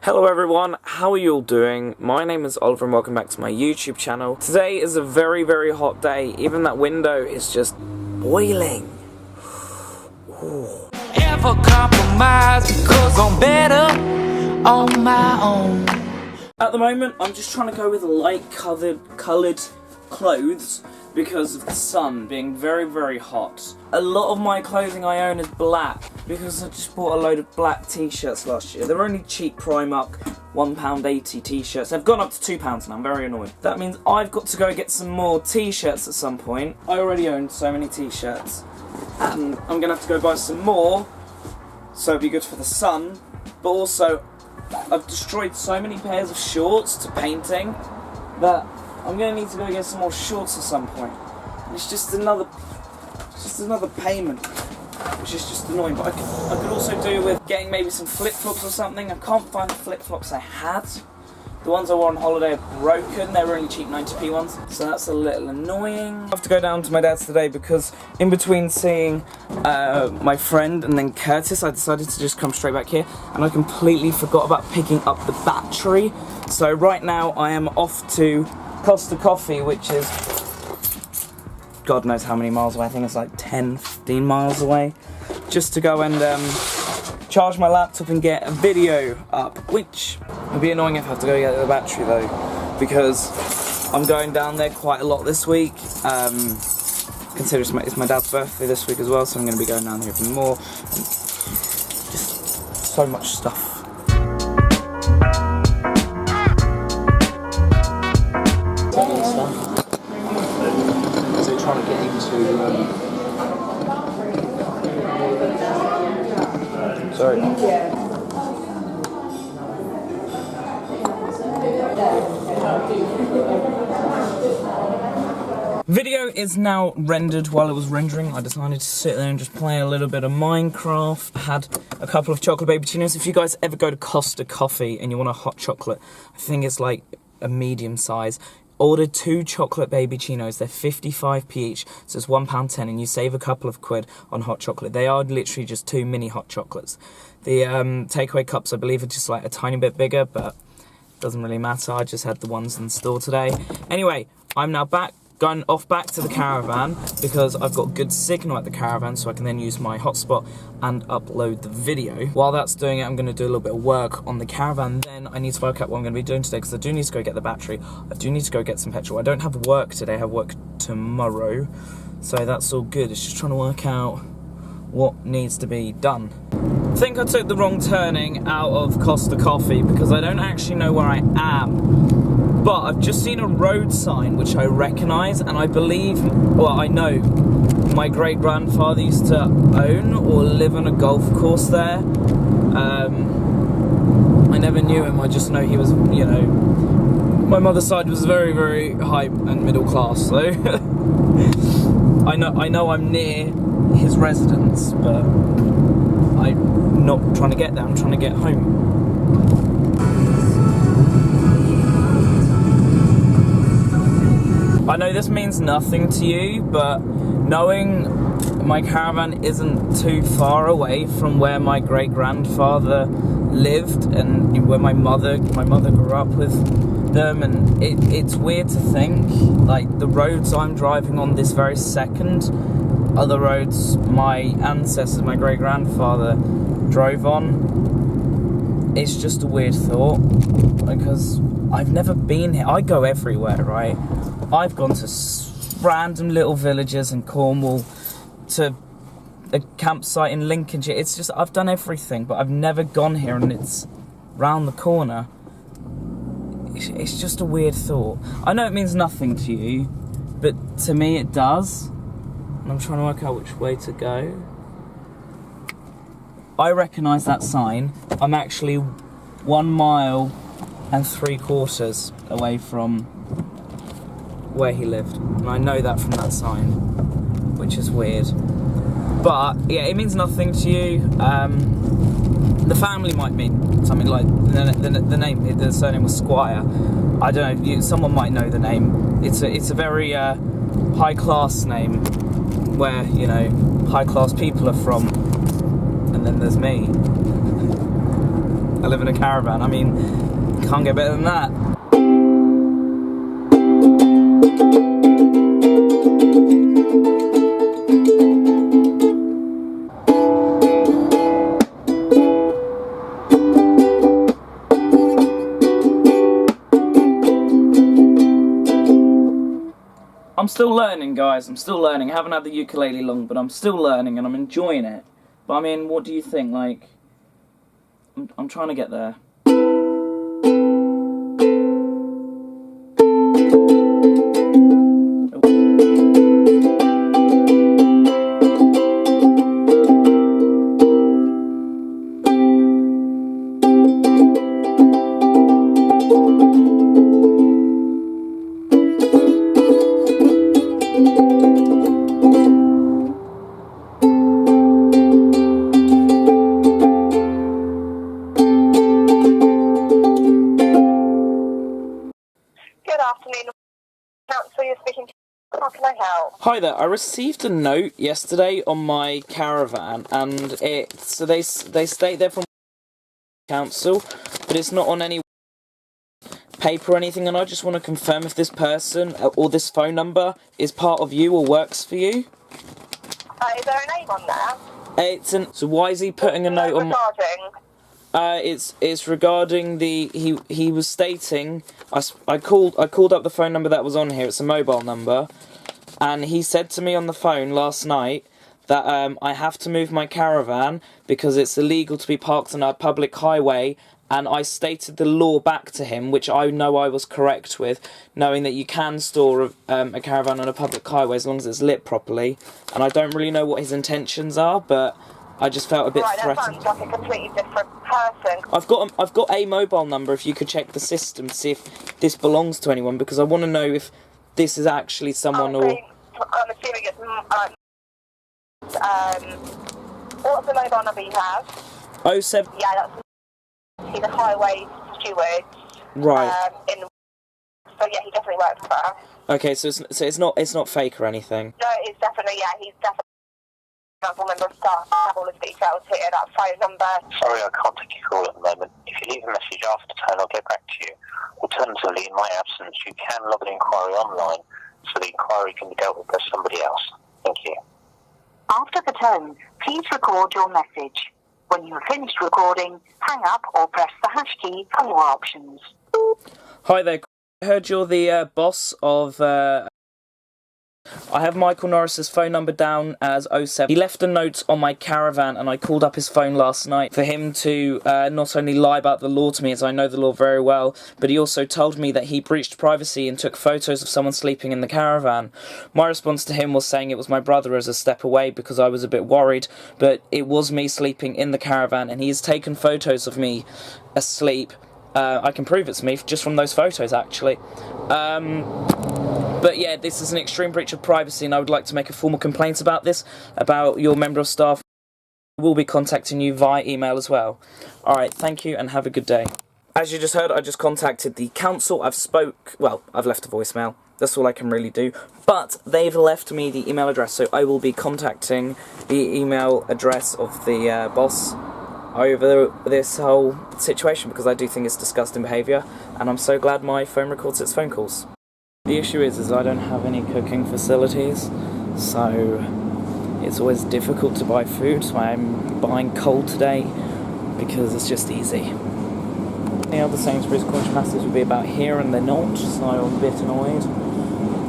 Hello everyone, how are you all doing? My name is Oliver and welcome back to my YouTube channel. Today is a very, very hot day. Even that window is just boiling. Ooh. Ever compromise because I'm better on my own. At the moment, I'm just trying to go with light coloured clothes because of the sun being very, very hot. A lot of my clothing I own is black because I just bought a load of black t-shirts last year. They're only cheap Primark £1.80 t-shirts. They've gone up to £2 now, I'm very annoyed. That means I've got to go get some more t-shirts at some point. I already own so many t-shirts and I'm gonna have to go buy some more, so it'll be good for the sun. But also, I've destroyed so many pairs of shorts to painting that I'm going to need to go get some more shorts at some point. And it's just another payment, which is just annoying. But I could also do with getting maybe some flip-flops or something. I can't find the flip-flops I had. The ones I wore on holiday are broken. They were only cheap 90p ones, so that's a little annoying. I have to go down to my dad's today because in between seeing my friend and then Curtis, I decided to just come straight back here, and I completely forgot about picking up the battery. So right now I am off to Costa Coffee, which is God knows how many miles away. I think it's like 10-15 miles away, just to go and charge my laptop and get a video up, which would be annoying if I have to go get the battery though, because I'm going down there quite a lot this week. Consider it's my dad's birthday this week as well, so I'm going to be going down here for more. Just so much stuff. So trying to get into sorry. Video is now rendered. While it was rendering, I decided to sit there and just play a little bit of Minecraft. I had a couple of chocolate baby chinos. If you guys ever go to Costa Coffee and you want a hot chocolate, I think it's like a medium size. Order 2 chocolate baby chinos. They're 55p each, so it's £1.10, and you save a couple of quid on hot chocolate. They are literally just 2 mini hot chocolates. The takeaway cups, I believe, are just like a tiny bit bigger, but it doesn't really matter. I just had the ones in the store today. Anyway, I'm now going off back to the Caravan because I've got good signal at the Caravan, so I can then use my hotspot and upload the video. While that's doing it, I'm going to do a little bit of work on the Caravan. Then I need to work out what I'm going to be doing today, because I do need to go get the battery. I do need to go get some petrol. I don't have work today, I have work tomorrow, so that's all good. It's just trying to work out what needs to be done. I think I took the wrong turning out of Costa Coffee because I don't actually know where I am. But I've just seen a road sign which I recognise, and I believe, well, I know my great-grandfather used to own or live on a golf course there. I never knew him, I just know he was, you know, my mother's side was very, very high and middle class, so I know I'm near his residence, but I'm not trying to get there, I'm trying to get home. I know this means nothing to you, but knowing my Caravan isn't too far away from where my great-grandfather lived and where my mother grew up with them, and it's weird to think, like, the roads I'm driving on this very second are the roads my ancestors, my great-grandfather, drove on. It's just a weird thought, because I've never been here. I go everywhere, right? I've gone to random little villages in Cornwall, to a campsite in Lincolnshire. It's just, I've done everything, but I've never gone here, and it's round the corner. It's just a weird thought. I know it means nothing to you, but to me it does. And I'm trying to work out which way to go. I recognise that sign. I'm actually 1 mile and 3/4 away from where he lived, and I know that from that sign, which is weird. But yeah, it means nothing to you. The family might mean something, like the name, the surname was Squire. I don't know. Someone might know the name. It's a very high class name, where, you know, high class people are from, and then there's me. I live in a caravan. I mean, can't get better than that. I'm still learning, guys. I'm still learning. I haven't had the ukulele long, but I'm still learning and I'm enjoying it. But I mean, what do you think? Like, I'm trying to get there. How can I help? Hi there. I received a note yesterday on my Caravan, and they state they're from council, but it's not on any paper or anything. And I just want to confirm if this person or this phone number is part of you or works for you. Is there a name on there? So why is he putting a note on? Regarding? It's regarding the he was stating I called up the phone number that was on here. It's a mobile number, and he said to me on the phone last night that I have to move my caravan because it's illegal to be parked on a public highway. And I stated the law back to him, which I know I was correct with, knowing that you can store a caravan on a public highway as long as it's lit properly. And I don't really know what his intentions are, but I just felt a bit threatened. That sounds like a completely different person. I've got a mobile number if you could check the system to see if this belongs to anyone, because I want to know if this is actually someone or... I'm assuming it's... what's the mobile number you have? 07... Yeah, that's... He's a highway steward. Right. So yeah, he definitely works for us. Okay, so it's not fake or anything. No, it's definitely, yeah, he's definitely a member of staff. I have all his details here, that phone number. Sorry, I can't take your call at the moment. If you leave a message after the tone, I'll get back to you. Alternatively, in my absence, you can log an inquiry online, so the inquiry can be dealt with by somebody else. Thank you. After the tone, please record your message. When you have finished recording, hang up or press the hash key for more options. Hi there. I heard you're the boss of... I have Michael Norris's phone number down as 07. He left a note on my Caravan, and I called up his phone last night for him to not only lie about the law to me, as I know the law very well, but he also told me that he breached privacy and took photos of someone sleeping in the Caravan. My response to him was saying it was my brother as a step away because I was a bit worried, but it was me sleeping in the Caravan, and he has taken photos of me asleep. I can prove it to me just from those photos, actually. But yeah, this is an extreme breach of privacy, and I would like to make a formal complaint about this, about your member of staff. We'll be contacting you via email as well. Alright, thank you, and have a good day. As you just heard, I just contacted the council. I've left a voicemail. That's all I can really do. But they've left me the email address, so I will be contacting the email address of the boss over this whole situation, because I do think it's disgusting behaviour, and I'm so glad my phone records its phone calls. The issue is I don't have any cooking facilities, so it's always difficult to buy food, so I'm buying cold today because it's just easy. The other Sainsbury's Cornish Pasties would be about here, and they're not, so I'm a bit annoyed.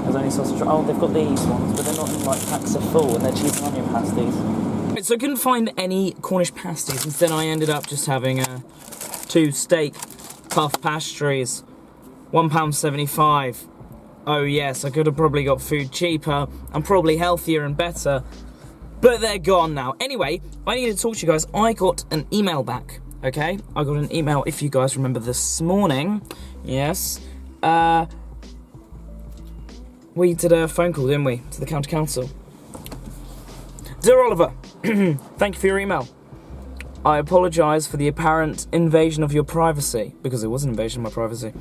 There's only sausage... Oh, they've got these ones, but they're not in, like, packs of full, and they're cheese and onion pasties. So I couldn't find any Cornish pasties. Instead, I ended up just having 2 steak puff pastries, £1.75. Oh yes, I could have probably got food cheaper and probably healthier and better, but they're gone now. Anyway, I need to talk to you guys. I got an email back, okay? I got an email, if you guys remember, this morning. Yes. We did a phone call, didn't we, to the county council. Dear Oliver, thank you for your email. I apologise for the apparent invasion of your privacy, because it was an invasion of my privacy.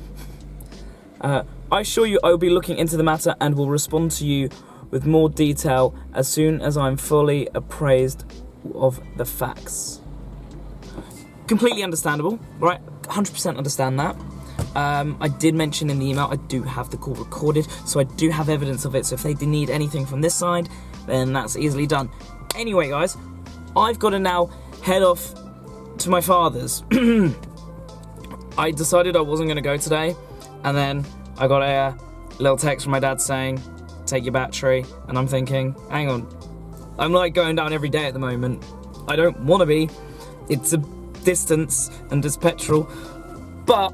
I assure you I will be looking into the matter and will respond to you with more detail as soon as I'm fully appraised of the facts. completely understandable, right? 100% understand that. I did mention in the email, I do have the call recorded, so I do have evidence of it, so if they do need anything from this side, then that's easily done. Anyway, guys, I've got to now head off to my father's. I decided I wasn't going to go today, and then I got a little text from my dad saying, take your battery, and I'm thinking, hang on, I'm like going down every day at the moment. I don't want to be. It's a distance, and it's petrol, but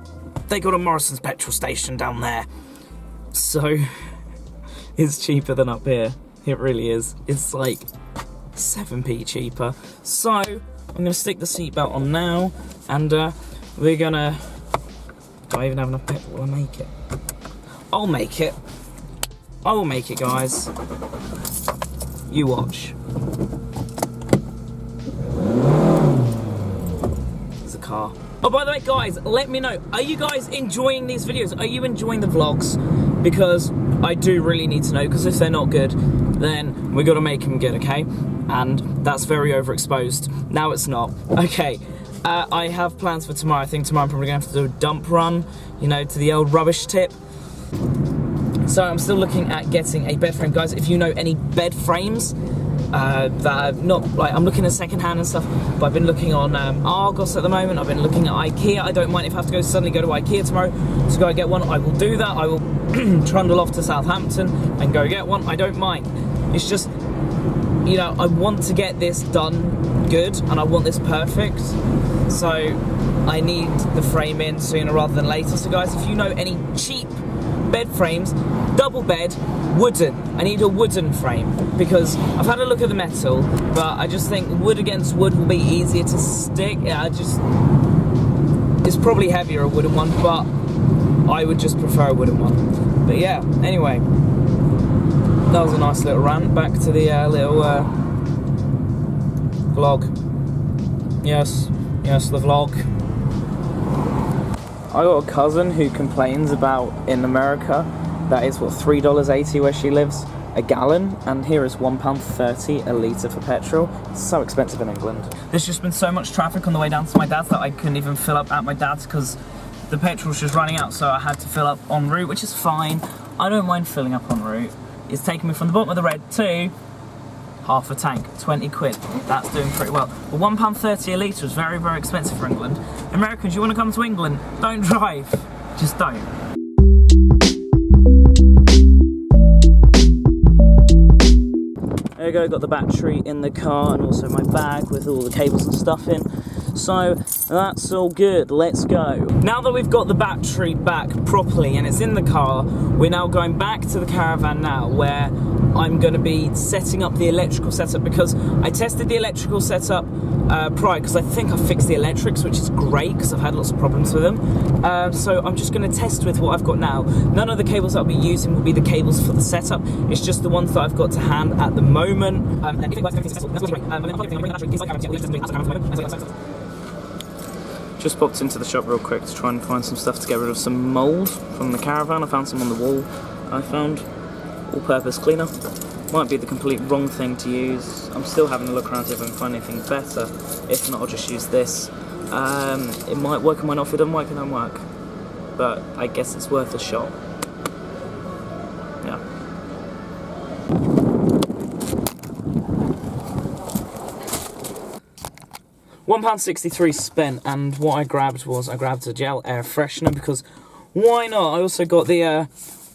they got a Morrison's petrol station down there, so it's cheaper than up here. It really is. It's like 7p cheaper. So I'm gonna stick the seatbelt on now, and we're gonna. Do I even have enough petrol? Will I make it? I'll make it. I will make it, guys. You watch. There's a car. Oh, by the way, guys, let me know, are you guys enjoying these videos? Are you enjoying the vlogs? Because I do really need to know, because if they're not good, then we got to make them good, okay? And that's very overexposed. Now it's not. Okay, I have plans for tomorrow. I think tomorrow I'm probably going to have to do a dump run, you know, to the old rubbish tip. So I'm still looking at getting a bed frame. Guys, if you know any bed frames, that are not, like, I'm looking at secondhand and stuff, but I've been looking on Argos at the moment. I've been looking at IKEA. I don't mind if I have to suddenly go to IKEA tomorrow to go get one. I will do that. I will trundle off to Southampton and go get one. I don't mind. It's just, you know, I want to get this done good, and I want this perfect. So I need the frame in sooner rather than later. So guys, if you know any cheap bed frames, double bed, wooden. I need a wooden frame, because I've had a look at the metal, but I just think wood against wood will be easier to stick. Yeah, it's probably heavier, a wooden one, but I would just prefer a wooden one. But yeah, anyway, that was a nice little rant. Back to the little vlog. Yes, the vlog. I got a cousin who complains about, in America, that is what, $3.80 where she lives a gallon, and here is £1.30 a litre for petrol. It's so expensive in England. There's just been so much traffic on the way down to my dad's that I couldn't even fill up at my dad's because the petrol's just running out, so I had to fill up en route, which is fine. I don't mind filling up en route. It's taking me from the bottom of the red to half a tank, 20 quid. That's doing pretty well. But £1.30 a litre is very, very expensive for England. Americans, you want to come to England? Don't drive. Just don't. There you go, got the battery in the car and also my bag with all the cables and stuff in. So that's all good, let's go. Now that we've got the battery back properly and it's in the car, we're now going back to the Caravan now, where I'm going to be setting up the electrical setup, because I tested the electrical setup prior, because I think I fixed the electrics, which is great because I've had lots of problems with them. So I'm just going to test with what I've got now. None of the cables that I'll be using will be the cables for the setup. It's just the ones that I've got to hand at the moment. Just popped into the shop real quick to try and find some stuff to get rid of some mould from the Caravan. I found some on the wall. I found all-purpose cleaner. Might be the complete wrong thing to use. I'm still having a look around to see if I can find anything better. If not, I'll just use this. It might work, it might not. If it doesn't work, it don't work. But I guess it's worth a shot. Yeah. £1.63 spent, and what I grabbed was, I grabbed a gel air freshener, because why not? I also got the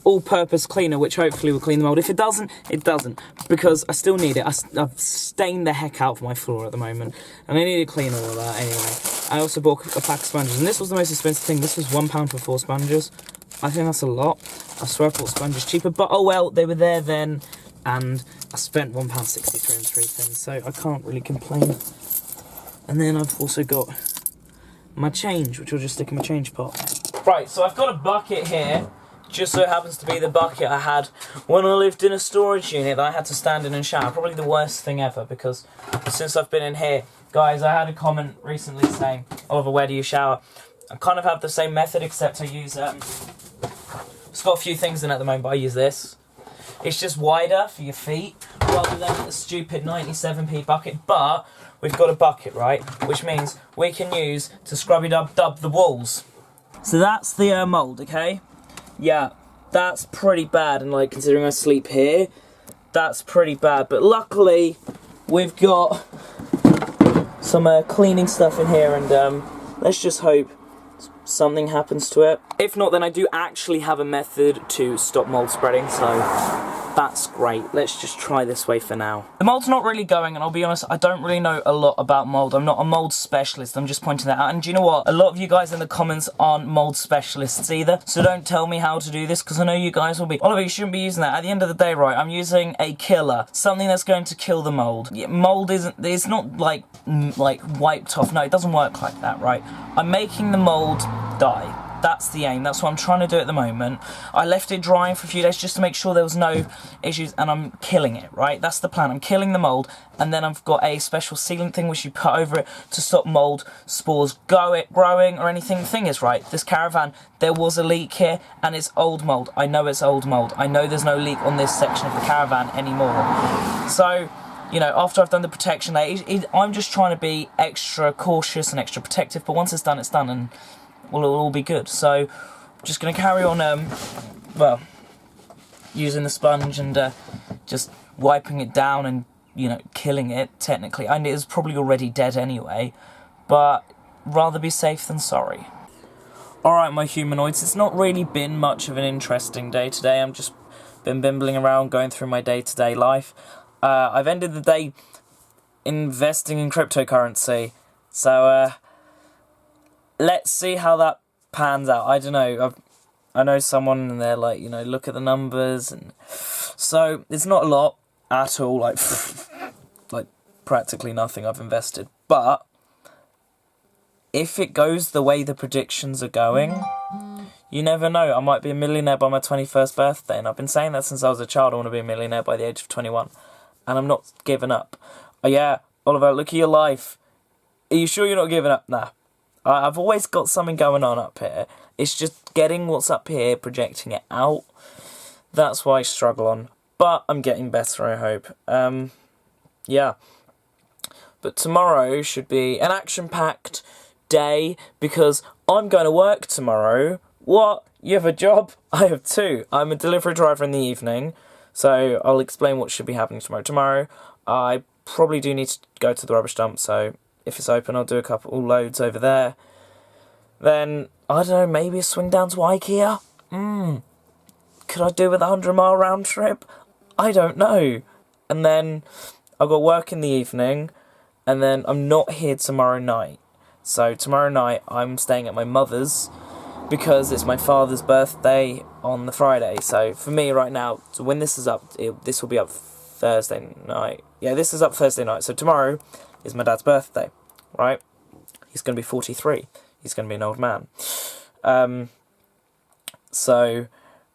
all-purpose cleaner, which hopefully will clean the mould. If it doesn't, it doesn't, because I still need it. I've stained the heck out of my floor at the moment, and I need to clean all of that anyway. I also bought a pack of sponges, and this was the most expensive thing. This was £1 for 4 sponges. I think that's a lot. I swear I bought sponges cheaper, but oh well, they were there then, and I spent £1.63 on 3 things, so I can't really complain. And then I've also got my change, which I'll just stick in my change pot. Right, so I've got a bucket here. Just so it happens to be the bucket I had when I lived in a storage unit that I had to stand in and shower. Probably the worst thing ever, because since I've been in here, guys, I had a comment recently saying, Oliver, where do you shower? I kind of have the same method, except I use, it's got a few things in at the moment, but I use this. It's just wider for your feet, rather than a stupid 97p bucket, but we've got a bucket, right? Which means we can use to scrubby-dub the walls. So that's the mould, okay? Yeah, that's pretty bad, and like considering I sleep here, that's pretty bad. But luckily, we've got some cleaning stuff in here, and let's just hope something happens to it. If not, then I do actually have a method to stop mould spreading, so that's great. Let's just try this way for now. The mould's not really going, and I'll be honest, I don't really know a lot about mould. I'm not a mould specialist, I'm just pointing that out. And do you know what? A lot of you guys in the comments aren't mould specialists either, so don't tell me how to do this, because I know you guys will be. Oliver, you shouldn't be using that. At the end of the day, right, I'm using a killer, something that's going to kill the mould. Yeah, mould it's not like wiped off. No, it doesn't work like that, right? I'm making the mould die. That's the aim, that's what I'm trying to do at the moment. I left it drying for a few days just to make sure there was no issues, and I'm killing it, right? That's the plan. I'm killing the mould, and then I've got a special sealant thing which you put over it to stop mould spores growing or anything. The thing is, right, this Caravan, there was a leak here, and it's old mould. I know it's old mould. I know there's no leak on this section of the Caravan anymore. So, you know, after I've done the protection layer, I'm just trying to be extra cautious and extra protective, but once it's done, and well, it'll all be good. So, I'm just going to carry on, well, using the sponge and just wiping it down and, you know, killing it, technically. And it is probably already dead anyway, but rather be safe than sorry. Alright, my humanoids, it's not really been much of an interesting day today. I've just been bimbling around, going through my day-to-day life. I've ended the day investing in cryptocurrency, so, let's see how that pans out. I don't know. I know someone and they're like, you know, look at the numbers, and so it's not a lot at all. Like practically nothing I've invested. But if it goes the way the predictions are going, you never know. I might be a millionaire by my 21st birthday, and I've been saying that since I was a child. I want to be a millionaire by the age of 21, and I'm not giving up. Oh yeah, Oliver, look at your life. Are you sure you're not giving up? Nah. I've always got something going on up here. It's just getting what's up here, projecting it out. That's what I struggle on. But I'm getting better, I hope. Yeah. But tomorrow should be an action-packed day, because I'm going to work tomorrow. What? You have a job? I have two. I'm a delivery driver in the evening, so I'll explain what should be happening tomorrow. Tomorrow, I probably do need to go to the rubbish dump, so if it's open, I'll do a couple loads over there. Then, I don't know, maybe a swing down to IKEA? Could I do with a 100-mile round trip? I don't know. And then, I've got work in the evening, and then I'm not here tomorrow night. So, tomorrow night, I'm staying at my mother's, because it's my father's birthday on the Friday. So, for me right now, so when this is up, this will be up Thursday night. Yeah, this is up Thursday night. So, tomorrow is my dad's birthday, right? He's going to be 43. He's going to be an old man. So,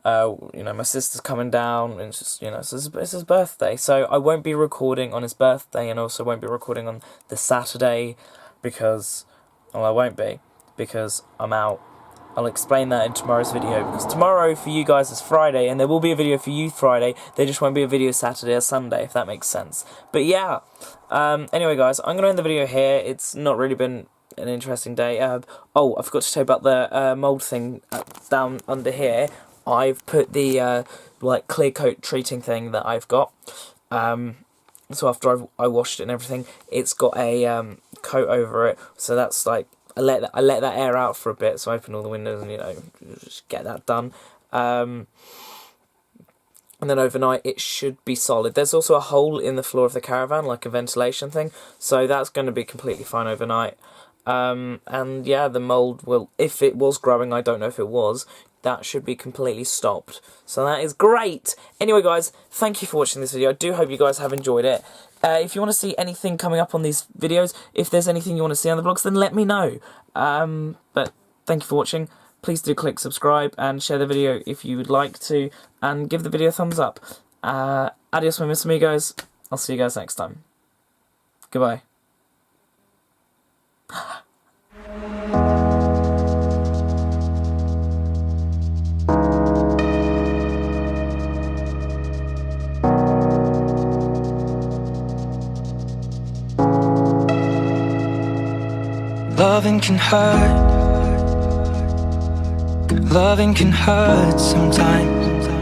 you know, my sister's coming down, and it's just, you know, it's his birthday. So I won't be recording on his birthday, and also won't be recording on the Saturday, because, well, I won't be, because I'm out. I'll explain that in tomorrow's video, because tomorrow for you guys is Friday, and there will be a video for you Friday. There just won't be a video Saturday or Sunday, if that makes sense. But yeah, anyway guys, I'm going to end the video here. It's not really been an interesting day. Oh, I forgot to tell you about the mould thing down under here. I've put the like clear coat treating thing that I've got. So after I washed it and everything, it's got a coat over it. So that's like, I let that air out for a bit, so I open all the windows and, you know, just get that done. And then overnight it should be solid. There's also a hole in the floor of the Caravan, like a ventilation thing, so that's going to be completely fine overnight. And yeah, the mould will, if it was growing, I don't know if it was, that should be completely stopped. So that is great! Anyway guys, thank you for watching this video. I do hope you guys have enjoyed it. If you want to see anything coming up on these videos, if there's anything you want to see on the vlogs, then let me know. But thank you for watching. Please do click subscribe and share the video if you would like to, and give the video a thumbs up. Adios, my mis amigos. I'll see you guys next time. Goodbye. Loving can hurt. Loving can hurt sometimes.